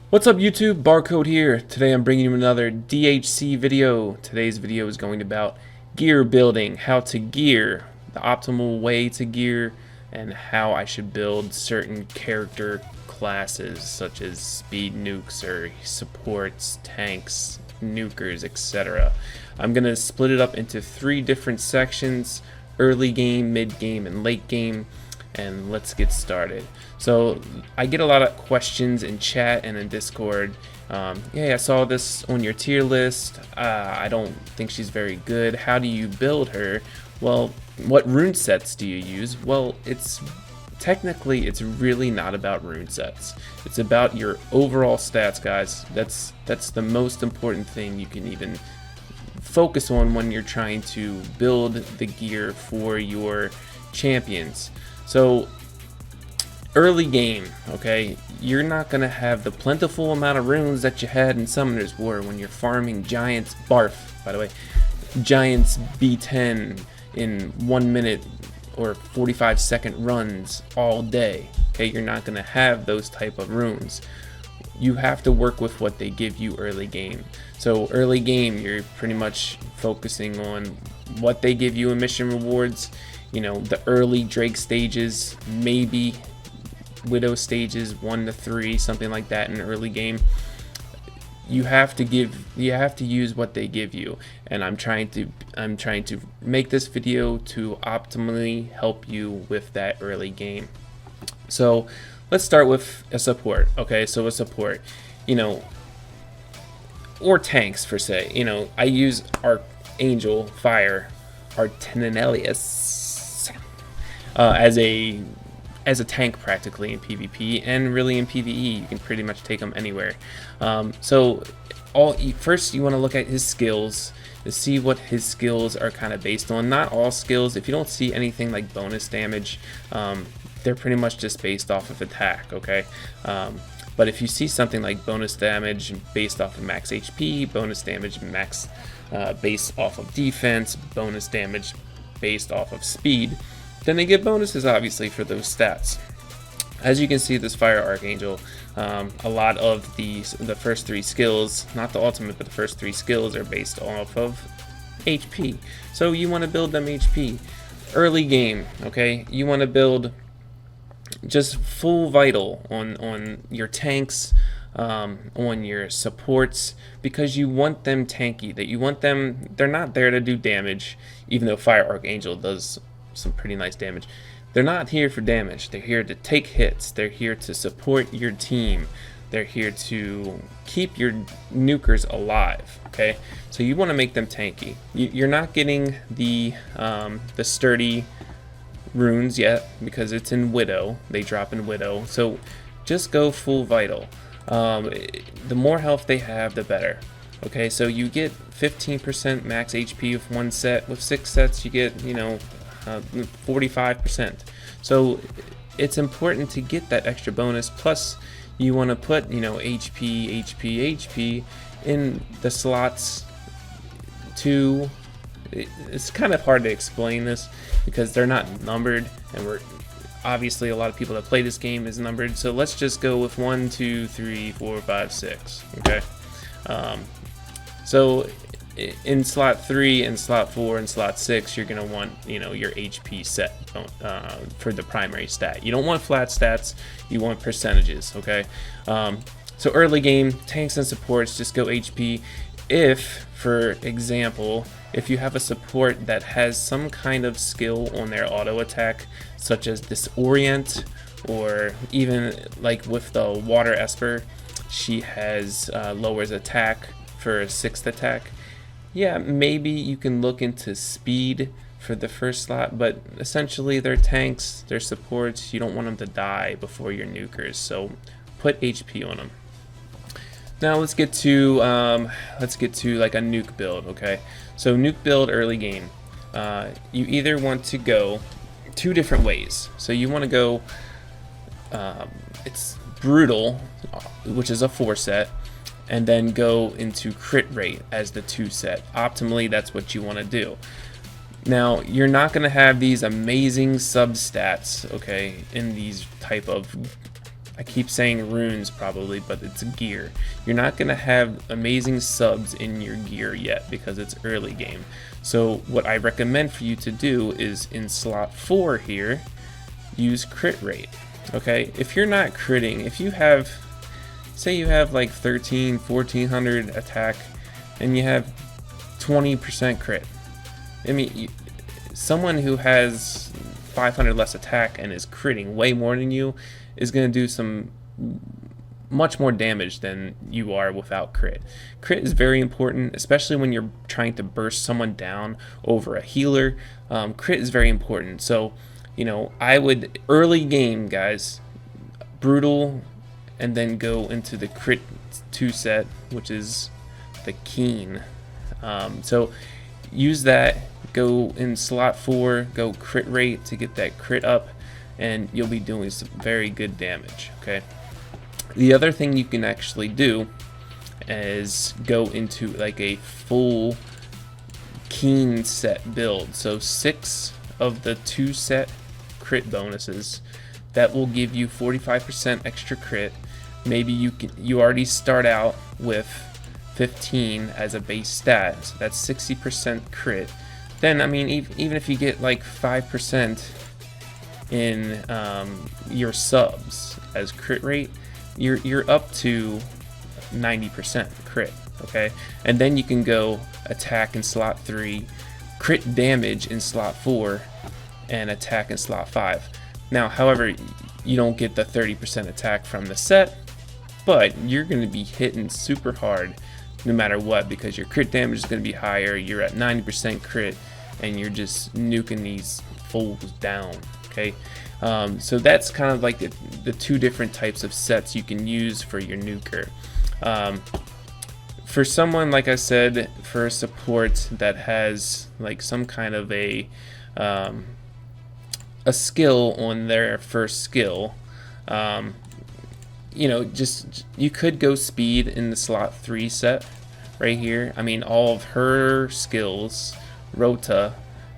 What's up YouTube? Barcode here. Today I'm bringing you another DHC video. Today's video is going about gear building, how to gear, the optimal way to gear, and how I should build certain character classes such as speed nukes or supports, tanks, nukers, etc. I'm going to split it up into 3 different sections: early game, mid game, and late game. And let's get started. So I get a lot of questions in chat and in Discord. Yeah, I saw this on your tier list. I don't think she's very good. How do you build her? Well, what rune sets do you use? Well, it's really not about rune sets. It's about your overall stats, guys. That's the most important thing you can even focus on when you're trying to build the gear for your champions. So early game, okay, you're not gonna have the plentiful amount of runes that you had in Summoner's War when you're farming Giants Giants B10 in 1 minute or 45-second runs all day. Okay, you're not gonna have those type of runes. You have to work with what they give you early game. So early game, you're pretty much focusing on what they give you in mission rewards. You know, the early Drake stages, maybe Widow stages 1 to 3, something like that in early game. You have to use what they give you, and I'm trying to make this video to optimally help you with that early game. So let's start with a support. Okay, so a support, you know, or tanks per se. You know, I use Archangel Fire, Artenelius, as a tank practically in PvP, and really in PvE you can pretty much take him anywhere. So first you want to look at his skills to see what his skills are kind of based on. Not all skills. If you don't see anything like bonus damage, they're pretty much just based off of attack, okay? But if you see something like bonus damage based off of max HP, bonus damage based off of defense, bonus damage based off of speed, then they get bonuses obviously for those stats. As you can see, this Fire Archangel, a lot of the first 3 skills, not the ultimate, but the first 3 skills are based off of HP. So you want to build them HP. Early game, okay, you want to build just full vital on your tanks, on your supports, because you want them tanky. They're not there to do damage, even though Fire Archangel does some pretty nice damage. They're not here for damage. They're here to take hits. They're here to support your team. They're here to keep your nukers alive. Okay, so you want to make them tanky. You're not getting the sturdy runes yet because it's in Widow. They drop in Widow. So just go full vital. The more health they have, the better. Okay, so you get 15% max HP with 1 set. With 6 sets, you get, you know, 45%. So it's important to get that extra bonus. Plus, you want to put, you know, HP in the slots too. It's kind of hard to explain this because they're not numbered, and we're obviously a lot of people that play this game is numbered. So let's just go with 1, 2, 3, 4, 5, 6. Okay. So in slot 3 and slot 4 and slot 6, you're gonna want, you know, your HP set for the primary stat. You don't want flat stats, you want percentages. Okay, so early game, tanks and supports, just go HP. If, for example, if you have a support that has some kind of skill on their auto attack, such as Disorient, or even like with the Water Esper, she has lowers attack for a 6th attack. Yeah, maybe you can look into speed for the first slot, but essentially they're tanks, they're supports. You don't want them to die before your nukers, so put HP on them. Now let's get to like a nuke build. Okay, so nuke build early game. You either want to go 2 different ways. So you want to go, it's brutal, which is a 4 set. And then go into crit rate as the 2 set. Optimally, that's what you want to do. Now, you're not going to have these amazing substats, okay, in these type of I keep saying runes probably, but it's gear. You're not going to have amazing subs in your gear yet because it's early game. So what I recommend for you to do is in slot 4 here, use crit rate. Okay, if you're not critting, if you have, say you have like 1400 attack and you have 20% crit. I mean, someone who has 500 less attack and is critting way more than you is going to do some much more damage than you are without crit. Crit is very important, especially when you're trying to burst someone down over a healer. Crit is very important. So, you know, I would early game, guys, brutal, and then go into the crit 2 set, which is the keen. So use that. Go in slot 4, go crit rate to get that crit up, and you'll be doing some very good damage. Okay. The other thing you can actually do is go into like a full keen set build. So 6 of the 2 set crit bonuses that will give you 45% extra crit. Maybe you already start out with 15 as a base stat, so that's 60% crit. Then, I mean, even if you get like 5% in your subs as crit rate, you're up to 90% crit, okay? And then you can go attack in slot 3, crit damage in slot 4, and attack in slot 5. Now, however, you don't get the 30% attack from the set, but you're going to be hitting super hard no matter what, because your crit damage is going to be higher. You're at 90% crit, and you're just nuking these fools down. Okay, so that's kind of like the 2 different types of sets you can use for your nuker. For someone, like I said, for a support that has like some kind of a skill on their first skill, you know, just you could go speed in the slot 3 set right here. I mean, all of her skills, Rota,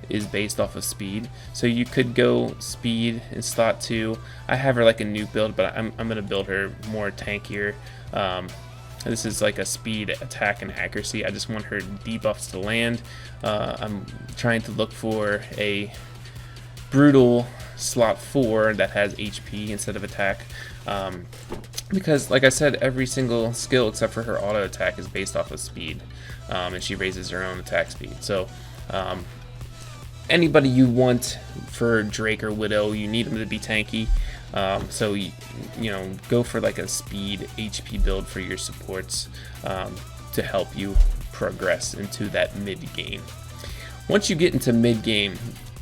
is based off of speed, so you could go speed in slot 2. I have her like a Nuke build, but I'm gonna build her more tankier. This is like a speed, attack, and accuracy. I just want her debuffs to land. I'm trying to look for a brutal slot 4 that has HP instead of attack, because like I said, every single skill except for her auto attack is based off of speed, and she raises her own attack speed. So anybody you want for Drake or Widow, you need them to be tanky, so you know, go for like a speed HP build for your supports, to help you progress into that mid game. Once you get into mid game,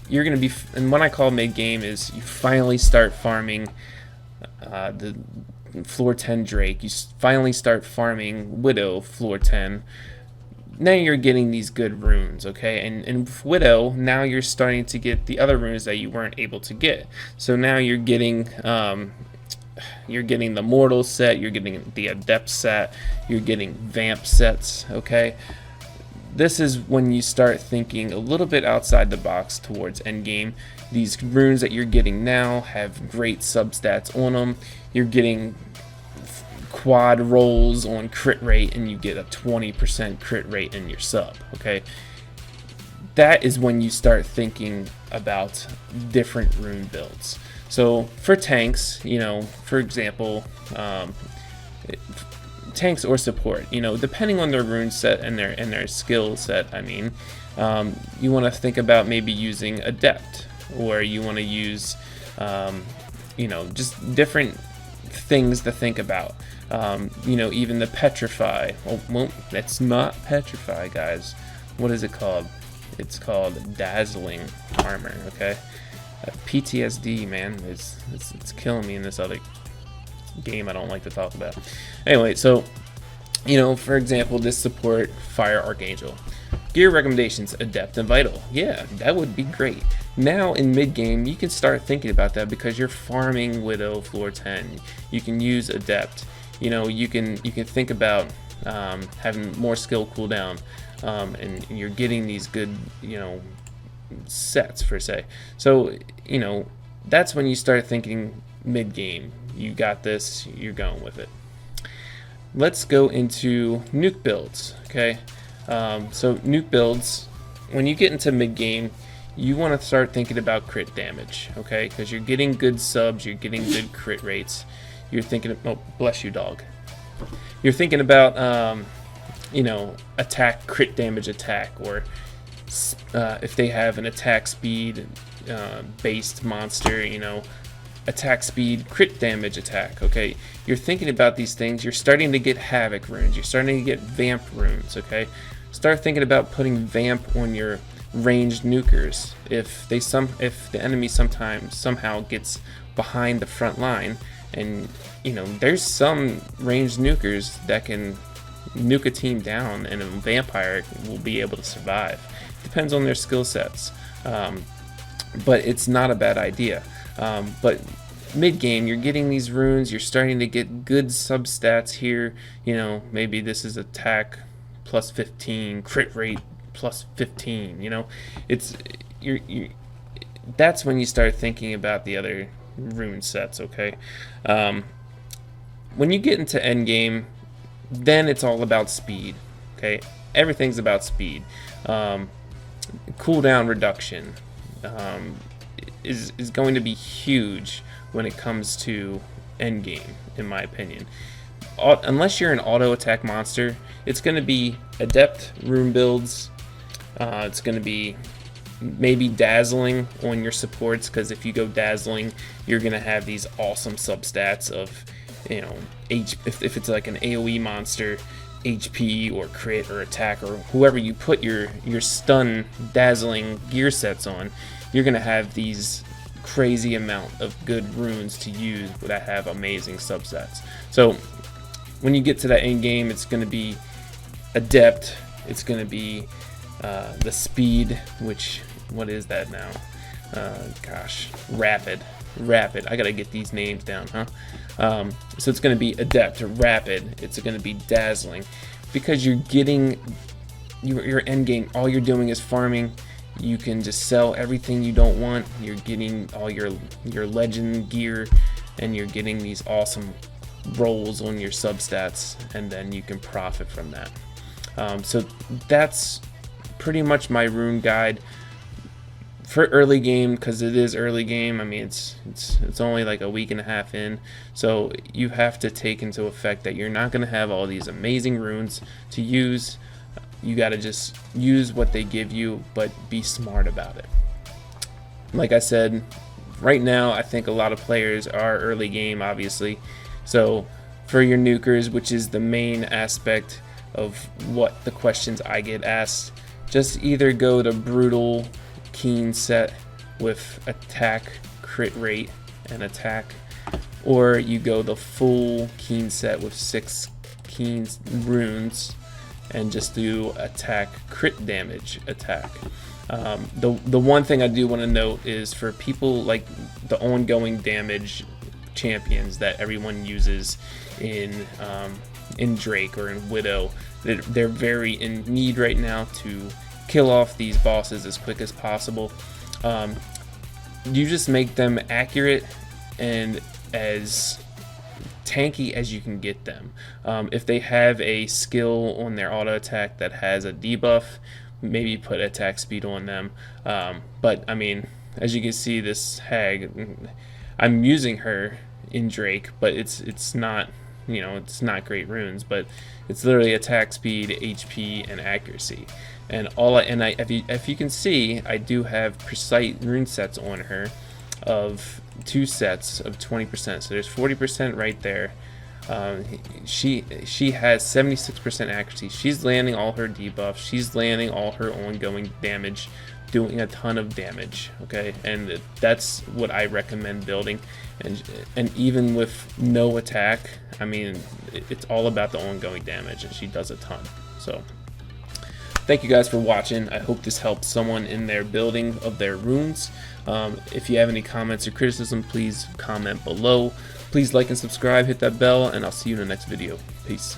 you're going to be, and what I call mid game is you finally start farming the floor 10 Drake, you finally start farming Widow floor 10. Now you're getting these good runes, okay? And with Widow, now you're starting to get the other runes that you weren't able to get. So now you're getting the Mortal set, you're getting the Adept set, you're getting Vamp sets, okay? This is when you start thinking a little bit outside the box towards endgame. These runes that you're getting now have great substats on them. You're getting quad rolls on crit rate, and you get a 20% crit rate in your sub, okay? That is when you start thinking about different rune builds. So for tanks, you know, for example, tanks or support, you know, depending on their rune set and their skill set, I mean, you want to think about maybe using Adept, or you want to use, you know, just different things to think about. You know, even the Petrify. Well, that's not Petrify, guys. What is it called? It's called Dazzling Armor, okay? PTSD, man, it's killing me in this other game I don't like to talk about. Anyway, so, you know, for example, this support Fire Archangel. Gear recommendations, Adept and Vital. Yeah, that would be great. Now in mid game, you can start thinking about that because you're farming Widow floor 10. You can use Adept. You know, you can think about having more skill cooldown, and you're getting these good, you know, sets per se. So, you know, that's when you start thinking mid game. you got this, you're going with it. Let's go into Nuke Builds. Okay, so Nuke Builds, when you get into mid-game, you want to start thinking about crit damage, okay? Because you're getting good subs, you're getting good crit rates. You're thinking, oh, bless you, dog. You're thinking about, you know, attack, crit damage attack, or if they have an attack speed based monster, you know, attack speed, crit damage attack, okay? You're thinking about these things. You're starting to get Havoc runes. You're starting to get Vamp runes, okay? Start thinking about putting Vamp on your ranged nukers. If the enemy somehow gets behind the front line, and you know, there's some ranged nukers that can nuke a team down, and a vampire will be able to survive. Depends on their skill sets, but it's not a bad idea. But mid-game, you're getting these runes, you're starting to get good substats here. You know, maybe this is attack plus 15, crit rate plus 15, you know. That's when you start thinking about the other rune sets, okay? When you get into endgame, then it's all about speed, okay? Everything's about speed. Cooldown reduction is going to be huge when it comes to endgame, in my opinion. Unless you're an auto attack monster, it's going to be adept rune builds. It's going to be maybe dazzling on your supports, because if you go dazzling, you're going to have these awesome substats of, you know, if it's like an AoE monster, HP or crit or attack, or whoever you put your stun dazzling gear sets on, you're going to have these crazy amount of good runes to use that have amazing subsets. So when you get to that end game, it's going to be adept, it's going to be the speed, which, what is that now? Gosh, rapid. I gotta get these names down, huh? So it's gonna be adept, rapid, it's gonna be dazzling, because you're getting your end game. All you're doing is farming. You can just sell everything you don't want. You're getting all your legend gear, and you're getting these awesome rolls on your substats, and then you can profit from that. So that's pretty much my rune guide for early game, because it is early game. I mean, it's only like a week and a half in, so you have to take into effect that you're not going to have all these amazing runes to use. You got to just use what they give you, but be smart about it. Like I said, right now I think a lot of players are early game, obviously. So for your nukers, which is the main aspect of what the questions I get asked, just either go to brutal keen set with attack, crit rate, and attack, or you go the full keen set with 6 keen runes and just do attack, crit damage, attack. The one thing I do want to note is for people like the ongoing damage champions that everyone uses in Drake or in Widow, they're very in need right now to kill off these bosses as quick as possible. You just make them accurate and as tanky as you can get them. If they have a skill on their auto attack that has a debuff, maybe put attack speed on them. But I mean, as you can see, this hag, I'm using her in Drake, but it's not, you know, it's not great runes, but it's literally attack speed, HP, and accuracy. And if you can see, I do have precise rune sets on her of 2 sets of 20%. So there's 40% right there. She has 76% accuracy. She's landing all her debuffs. She's landing all her ongoing damage, doing a ton of damage. Okay, and that's what I recommend building. And even with no attack, I mean, it's all about the ongoing damage, and she does a ton. So thank you guys for watching. I hope this helps someone in their building of their runes. If you have any comments or criticism, please comment below. Please like and subscribe, hit that bell, and I'll see you in the next video. Peace.